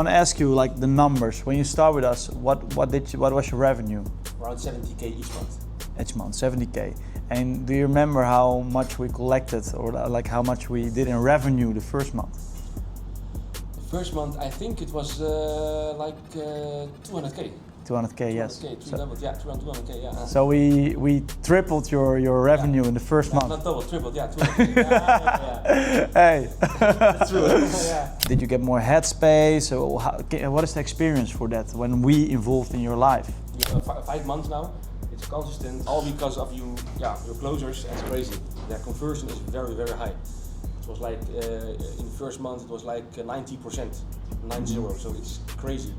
I want to ask you like the numbers. When you start with us, what was your revenue? Around 70k each month. Each month, 70k. And do you remember how much we collected, or like how much we did in revenue the first month? The first month, I think it was 200k. 200k, yes. 200k, doubled, yeah, 200k, yeah. So we tripled your revenue in the first month. Not double, tripled, yeah, 200k. Yeah. Hey. That's true. Yeah. Did you get more headspace? Or what is the experience for that when we involved in your life? 5 months now. It's consistent, all because of your closers. It's crazy. Their conversion is very, very high. It was like in the first month, it was like 90%, 90. So it's crazy.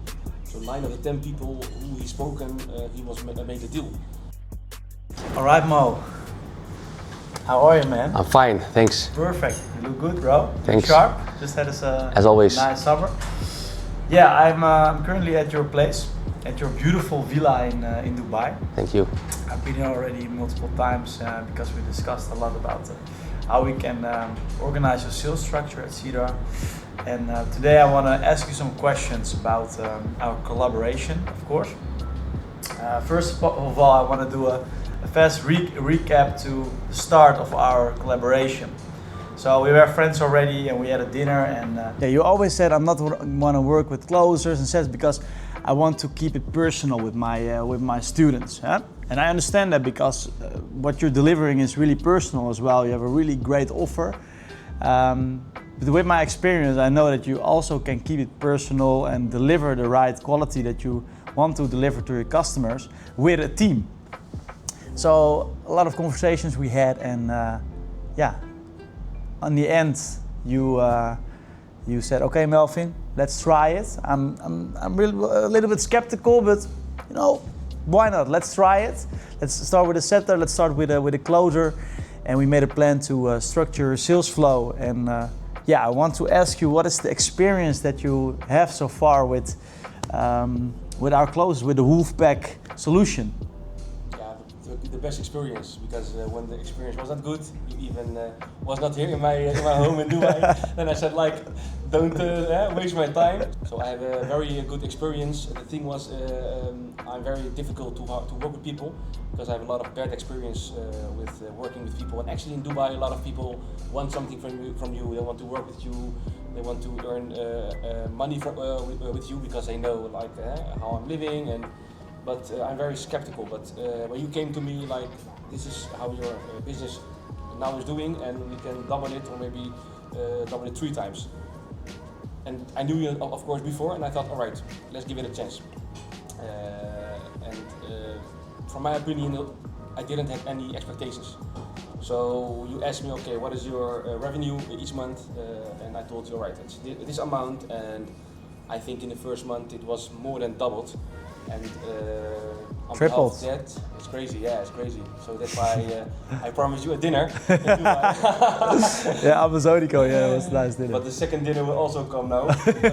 So 9 out of 10 people who he spoken, he was made a deal. All right, Mo. How are you, man? I'm fine, thanks. Perfect. You look good, bro. Thanks. Sharp. Just had as always. Nice summer. Yeah, I'm currently at your place, at your beautiful villa in Dubai. Thank you. I've been here already multiple times because we discussed a lot about how we can organize your sales structure at Cedar. And today I want to ask you some questions about our collaboration, of course. First of all, I want to do a fast recap to the start of our collaboration. So we were friends already and we had a dinner, and yeah, you always said I'm not want to work with closers and sales because I want to keep it personal with my students. Huh? And I understand that because what you're delivering is really personal as well. You have a really great offer. But with my experience, I know that you also can keep it personal and deliver the right quality that you want to deliver to your customers with a team. So a lot of conversations we had, and yeah, on the end, you said, "Okay, Melvin, let's try it." I'm really a little bit skeptical, but you know, why not? Let's try it. Let's start with a setter. Let's start with a closer, and we made a plan to structure a sales flow. And yeah, I want to ask you, what is the experience that you have so far with our closers, with the Wolfpack solution? Yeah, the best experience, because when the experience was not good, you even was not here in my home in Dubai. Then I said like, don't waste my time. So I have a very good experience. The thing was, I'm very difficult to work with people because I have a lot of bad experience with working with people. And actually in Dubai, a lot of people want something from you. They want to work with you. They want to earn money with you because they know like how I'm living. But I'm very skeptical. But when you came to me like, this is how your business now is doing, and we can double it or maybe double it 3 times. And I knew you, of course, before, and I thought, all right, let's give it a chance. From my opinion, I didn't have any expectations. So you asked me, okay, what is your revenue each month? And I told you, all right, it's this amount, and I think in the first month it was more than doubled. And on tripled. Top of that, it's crazy, yeah, it's crazy. So that's why I promised you a dinner. Yeah, Amazonico, yeah, it was a nice dinner. But the second dinner will also come now.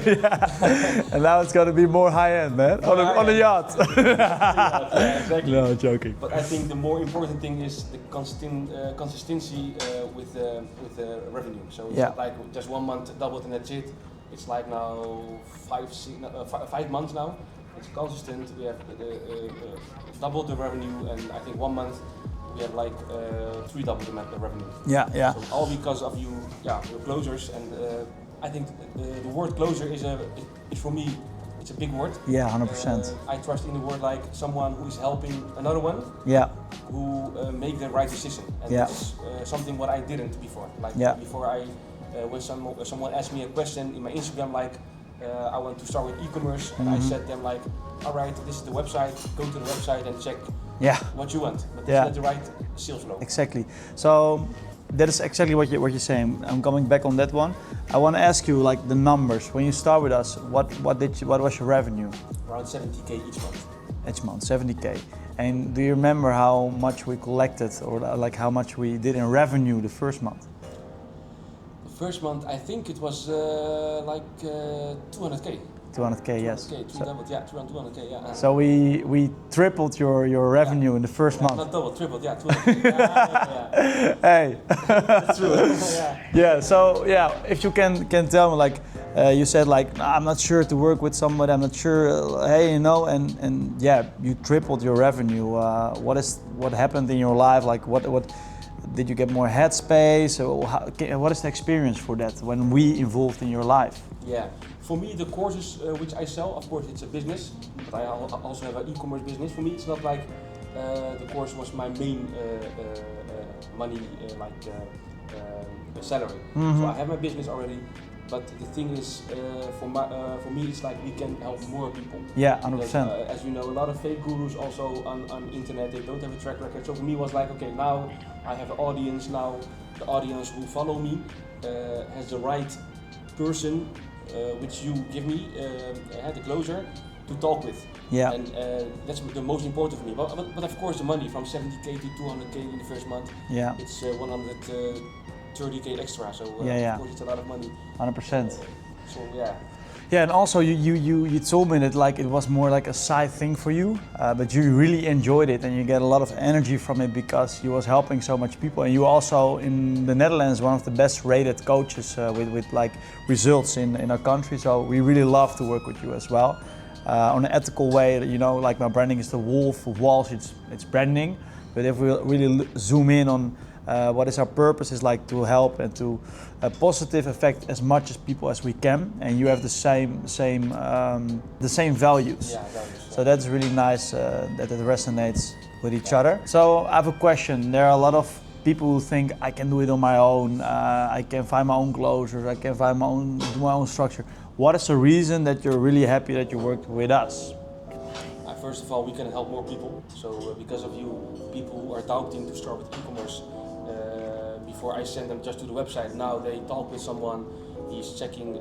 Yeah. And now it's gonna be more high-end, man, on a yacht. Yeah, exactly. No, joking. But I think the more important thing is the consistency with the revenue. So it's not like just 1 month doubled and that's it. It's like now 5 months now. It's consistent. We have doubled the revenue, and I think 1 month we have like 3 double the revenue. Yeah, yeah. So all because of your closers, and I think the word closer is for me, it's a big word. Yeah, 100%. I trust in the word like someone who is helping another one. Yeah. Who make the right decision, and that's something what I didn't before. Like before when someone asked me a question in my Instagram like, I want to start with e-commerce, and I said them like, all right, this is the website, go to the website and check what you want, but that's not the right sales flow. Exactly. So that is exactly what you're saying. I'm coming back on that one. I want to ask you like the numbers. When you start with us, what was your revenue? Around 70k each month. Each month, 70k. And do you remember how much we collected, or like how much we did in revenue the first month? First month, I think it was like 200k. 200k, yes. 200k, yeah. So we tripled your revenue in the first month. Not double, tripled, yeah, 200k. Hey. That's true. Yeah. So yeah, if you can tell me like You said like, "Nah, I'm not sure to work with somebody. I'm not sure. Hey, you know, and yeah, you tripled your revenue. What happened in your life? Like, what did you get more headspace? Or what is the experience for that when we involved in your life? Yeah, for me the courses which I sell, of course it's a business, but I also have an e-commerce business. For me it's not like the course was my main money salary. So I have my business already, but the thing is for me it's like we can help more people. Yeah, 100%. Because, as you know, a lot of fake gurus also on internet, they don't have a track record. So for me it was like, okay, now I have an audience, now the audience who follow me has the right person which you give me, the closer, to talk with. Yeah. And that's the most important for me. But of course the money from 70k to 200k in the first month, Yeah. it's 130k extra. So yeah. of course it's a lot of money. 100%. So yeah. Yeah, and also you told me that like it was more like a side thing for you, but you really enjoyed it and you get a lot of energy from it because you was helping so much people. And you also in the Netherlands one of the best rated coaches with like results in our country. So we really love to work with you as well. On an ethical way, you know, like my branding is the wolf of Walsh, it's branding. But if we really zoom in on what is our purpose is like to help and to positive affect as much as people as we can, and you have the same values. Yeah, values. So that's really nice that it resonates with each other. So I have a question. There are a lot of people who think I can do it on my own. I can find my own closures. I can find do my own structure. What is the reason that you're really happy that you worked with us? First of all, we can help more people. So because of you, people who are doubting to start with e-commerce, before I send them just to the website, now they talk with someone, he's checking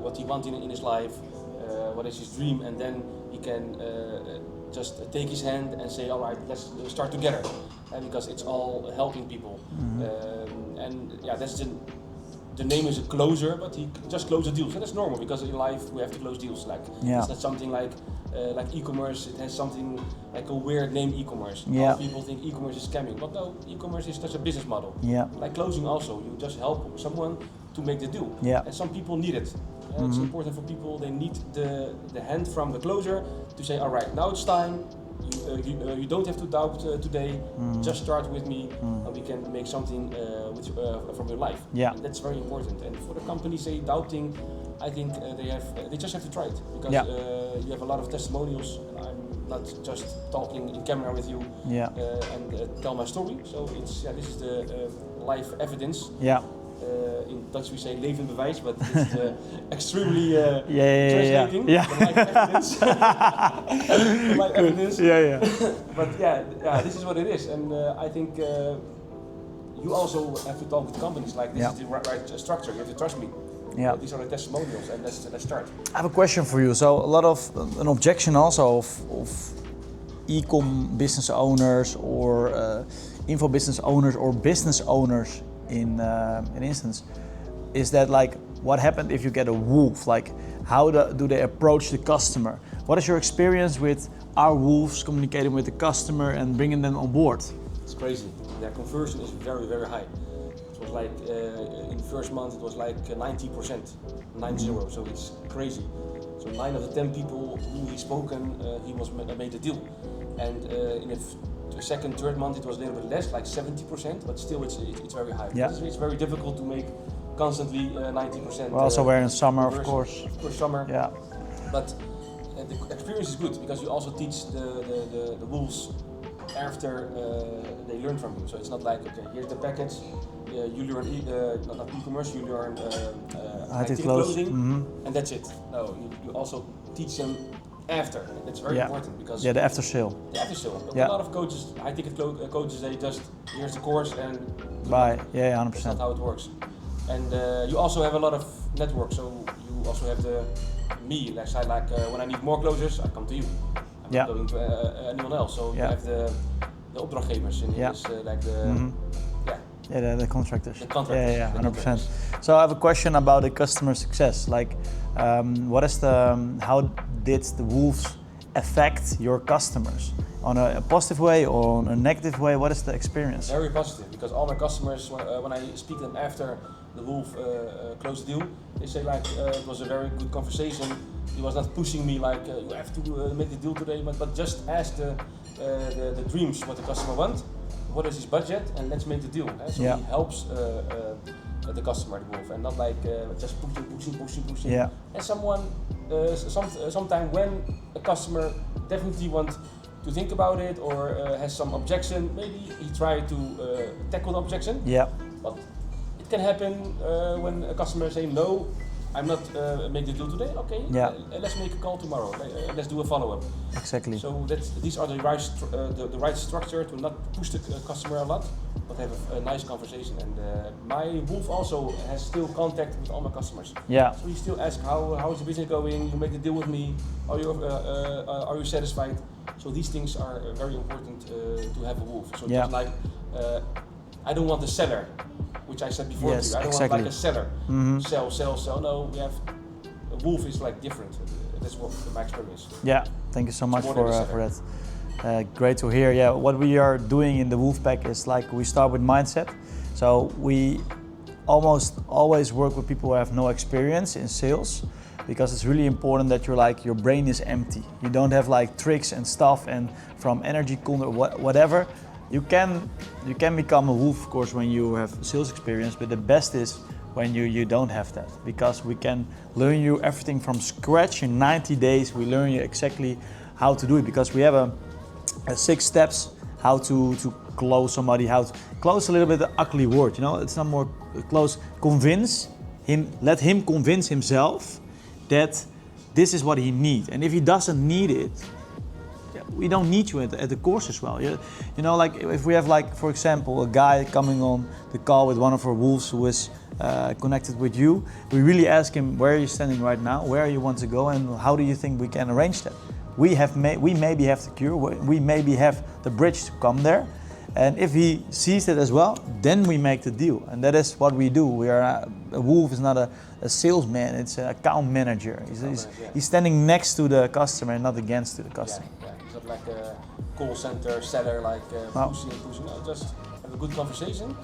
what he wants in his life, what is his dream, and then he can just take his hand and say, all right, let's start together, because it's all helping people. And yeah, that's the name is a closer, but he just closes deals, and that's normal because in life we have to close deals. Like it's not something like e-commerce. It has something like a weird name, e-commerce. A lot of people think e-commerce is scamming, but no, e-commerce is just a business model. Yeah. Like closing also, you just help someone to make the deal. Yeah. And some people need it. It's important for people. They need the hand from the closer to say, all right, now it's time. You don't have to doubt today. Just start with me, and we can make something from your life. Yeah. And that's very important. And for the companies say doubting, I think they just have to try it because you have a lot of testimonials. And I'm not just talking in camera with you and tell my story. So it's this is the live evidence. Yeah. In Dutch we say levend bewijs, but it's extremely translating. Yeah. The live evidence. The live evidence. Yeah. But this is what it is, and I think you also have to talk with companies like this is the right structure. You have to trust me. Yeah. These are the testimonials, and let's start. I have a question for you. So a lot of an objection also of e-com business owners or info business owners or business owners in an instance is that like what happened if you get a wolf? Like how do they approach the customer? What is your experience with our wolves communicating with the customer and bringing them on board? It's crazy. Their conversion is very, very high. It was like in the first month it was like 90%, 90. So it's crazy. So 9 of the 10 people who he spoken, he was made a deal, and in the second, third month it was a little bit less, like 70%, but still it's very high. Yeah. It's very difficult to make constantly 90%. Well, also we're in summer, of course. Of course, summer. Yeah. But the experience is good because you also teach the wolves after they learn from you. So it's not like, okay, here's the package, you learn not e-commerce, you learn closing, and that's it. No, you also teach them after. That's very important because the after sale. The after sale. A lot of coaches, high ticket coaches, they just here's the course and bye. 100%. That's not how it works. And you also have a lot of networks. So you also have me. Like when I need more closers, I come to you. I'm not going to anyone else. So you have the opdrachtgevers in English, like the the contractors. The contractors. Yeah, 100%. So I have a question about the customer success. Like, what is how did the wolves affect your customers? On a positive way or on a negative way? What is the experience? Very positive, because all my customers, when I speak to them after the wolf closed the deal, they say like it was a very good conversation. He was not pushing me like you have to make the deal today, but just ask the dreams what the customer wants, what is his budget, and let's make the deal. So he helps the customer, the wolf, and not like just pushing. Yeah. And sometime when a customer definitely wants to think about it or has some objection, maybe he try to tackle the objection. Yeah. But it can happen when a customer say no, I'm not make the deal today. Okay. Yeah. Let's make a call tomorrow. Let's do a follow-up. Exactly. So these are the right structure to not push the customer a lot, but have a nice conversation. And my wolf also has still contact with all my customers. Yeah. So he still asks how is the business going? You make the deal with me. Are you satisfied? So these things are very important to have a wolf. So just like I don't want the seller, which I said before to you. I don't want like a seller. Sell. No, we have a wolf is like different. That's what my experience. Yeah, thank you so much for that. Great to hear. Yeah, what we are doing in the Wolf Pack is like we start with mindset. So we almost always work with people who have no experience in sales, because it's really important that your brain is empty. You don't have like tricks and stuff and from energy whatever. You can become a wolf, of course, when you have sales experience, but the best is when you don't have that, because we can learn you everything from scratch in 90 days. We learn you exactly how to do it, because we have a 6 steps how to close somebody, how to close a little bit the ugly word, it's not more close. Convince him, let him convince himself that this is what he needs, and if he doesn't need it, we don't need you at the course as well. Like if we have like, for example, a guy coming on the call with one of our wolves who is connected with you, we really ask him, where are you standing right now, where you want to go, and how do you think we can arrange that? We maybe have the cure, we maybe have the bridge to come there, and if he sees it as well, then we make the deal, and that is what we do. We are a wolf is not a salesman; it's an account manager. He's standing next to the customer and not against the customer. Yeah. It's not like a call center seller, like pushing. No, just have a good conversation,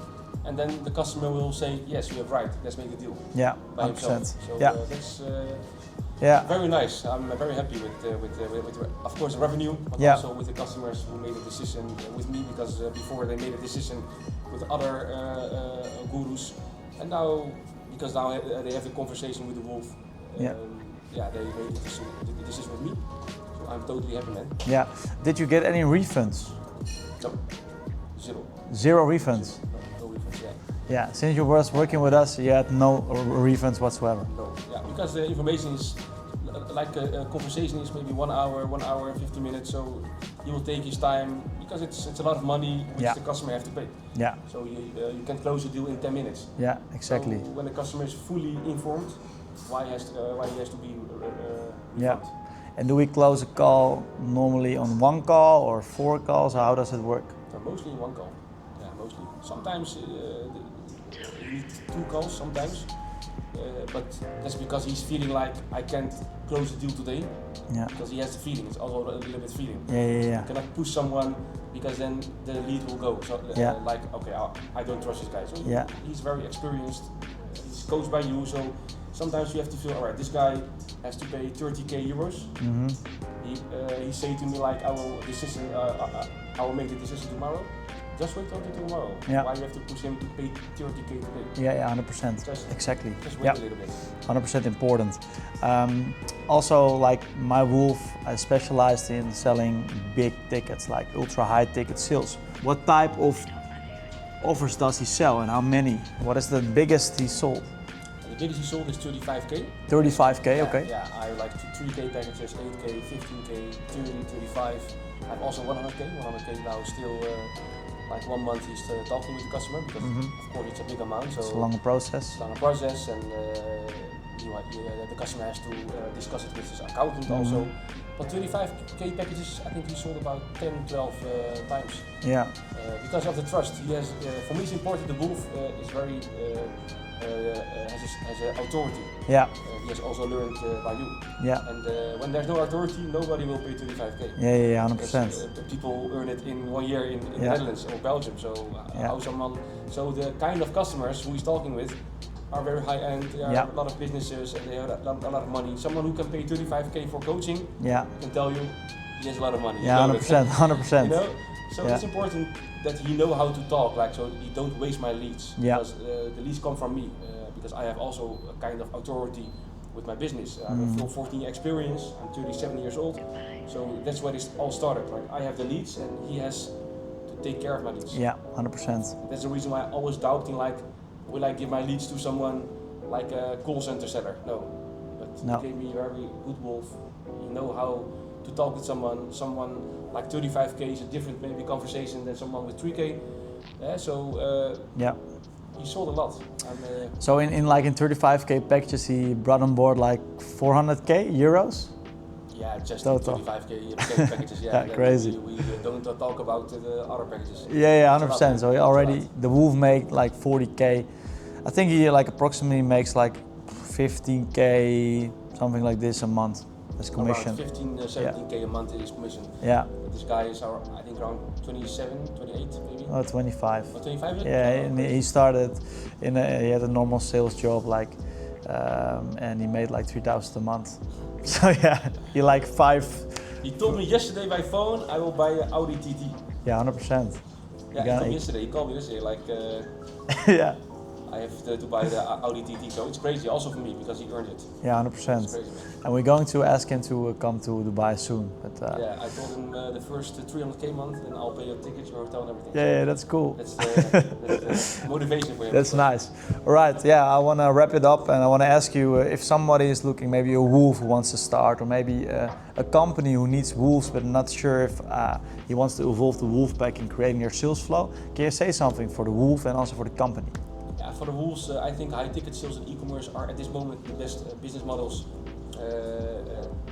and then the customer will say, "Yes, you have right. Let's make the deal." Yeah, by 100%. himself. So that's very nice. I'm very happy with of course the revenue, but also with the customers who made a decision with me, because before they made a decision with other gurus, and now because now they have a conversation with the wolf. They made the decision with me. So I'm totally happy, man. Yeah. Did you get any refunds? No. Zero. Zero refunds? No refunds, Yeah, since you were working with us, you had no refunds whatsoever? No, because the information is, like a conversation is maybe 1 hour, 50 minutes, so he will take his time, because it's a lot of money which the customer have to pay. Yeah. So you can close a deal in 10 minutes. Yeah, exactly. So when the customer is fully informed, why he has to be refunded. Yeah. And do we close a call normally on 1 call or 4 calls, or how does it work? So mostly 1 call. Yeah, mostly. Sometimes you need 2 calls, sometimes. But that's because he's feeling like I can't close the deal today. Yeah. Because he has the feeling. It's also a little bit feeling. Yeah. You cannot push someone, because then the lead will go. So like, okay, I don't trust this guy. So he's very experienced. He's coached by you. So sometimes you have to feel, all right, this guy has to pay 30k euros. Mm-hmm. He say to me like, I will make the decision tomorrow. Just wait until tomorrow. Yeah. Why you have to push him to pay 30k today? Yeah, 100%. Exactly. Just wait a little bit. 100% important. Also, like my wolf, I specialized in selling big tickets, like ultra high ticket sales. What type of offers does he sell, and how many? What is the biggest he sold? The biggest he sold is 35k. 35k, okay. Yeah, I like 3k packages, 8k, 15k, 30, 35. I have also 100k. 100k now still. Like 1 month he's talking with the customer, because of course it's a big amount. So it's a longer process. It's a longer process, and the customer has to discuss it with his accountant also. But 35k packages, I think he sold about 10, 12 times. Yeah. Because of the trust he has. For me, it's important. The wolf is very has an authority. Yeah. He has also learned by you. Yeah. And when there's no authority, nobody will pay 35k. Yeah, 100%. Because, people earn it in 1 year in the Netherlands or Belgium. So how someone, so the kind of customers who he's talking with, are very high end. There are a lot of businesses and they have a lot of money. Someone who can pay 35k for coaching can tell you he has a lot of money. Yeah, 100%, 100%. You know, so it's important that he know how to talk, like so he don't waste my leads because the leads come from me because I have also a kind of authority with my business. I have a full 14-year experience. I'm 37 years old, so that's where it all started. Like I have the leads and he has to take care of my leads. Yeah, 100%. That's the reason why I always doubting like, will I give my leads to someone like a call center seller? No, but he gave me a very good wolf. You know how to talk with someone like 35k is a different maybe conversation than someone with 3k. He sold a lot. So in 35k packages, he brought on board like 400k euros. Yeah, just total. 35k packages. Crazy. We don't talk about the other packages. Yeah, 100%. So he already the wolf made like 40k. I think he like approximately makes like 15k, something like this a month as commission. Around 17k a month is commission. Yeah. But this guy is I think around 27, 28 maybe. Oh, 25. Oh, 25? Yeah, and he started he had a normal sales job like, and he made like 3,000 a month. So he like 5. He told me yesterday by phone, I will buy an Audi TT. Yeah, 100%. Yeah, he called me yesterday, like, yeah. I have to buy the Audi TT, so it's crazy also for me because he earned it. Yeah, 100%. It's crazy, man. And we're going to ask him to come to Dubai soon. But I told him the first 300k month, and I'll pay your tickets, your hotel, and everything. Yeah, that's cool. That's the motivation for him. That's nice. All right, I want to wrap it up, and I want to ask you if somebody is looking, maybe a wolf who wants to start, or maybe a company who needs wolves but not sure if he wants to evolve the wolf pack in creating your sales flow. Can you say something for the wolf and also for the company? Yeah, for the wolves, I think high ticket sales and e-commerce are at this moment the best business models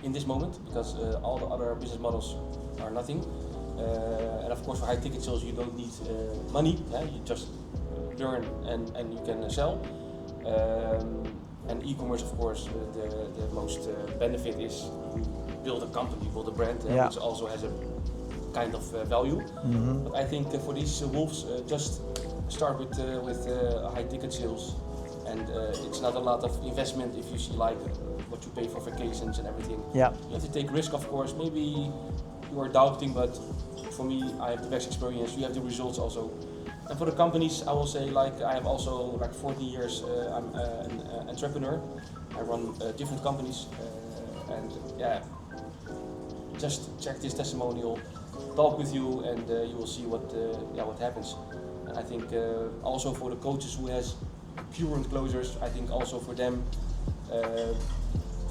in this moment because all the other business models are nothing. And of course, for high ticket sales, you don't need money. You just learn and you can sell. And e-commerce, of course, the most benefit is you build a company, build a brand, which also has a kind of value. But I think for these wolves, just start with high ticket sales, and it's not a lot of investment if you see like what you pay for vacations and everything. Yeah. You have to take risk, of course. Maybe you are doubting, but for me, I have the best experience. You have the results also. And for the companies, I will say like I have also like 40 years. I'm an entrepreneur. I run different companies, and just check this testimonial, talk with you, and you will see what happens. I think also for the coaches who has current closers, I think also for them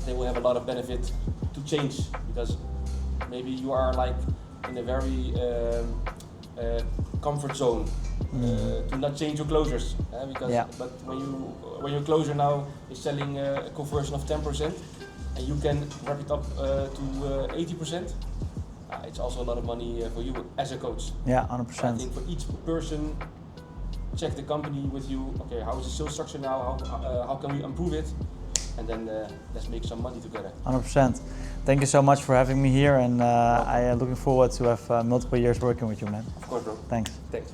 they will have a lot of benefit to change because maybe you are like in a very comfort zone to not change your closers but when your closer now is selling a conversion of 10% and you can wrap it up to 80%. It's also a lot of money for you as a coach. Yeah, 100%. I think for each person, check the company with you. Okay, how is the sales structure now? How can we improve it? And then let's make some money together. 100%. Thank you so much for having me here, and I am looking forward to have multiple years working with you, man. Of course, bro. Thanks. Thanks.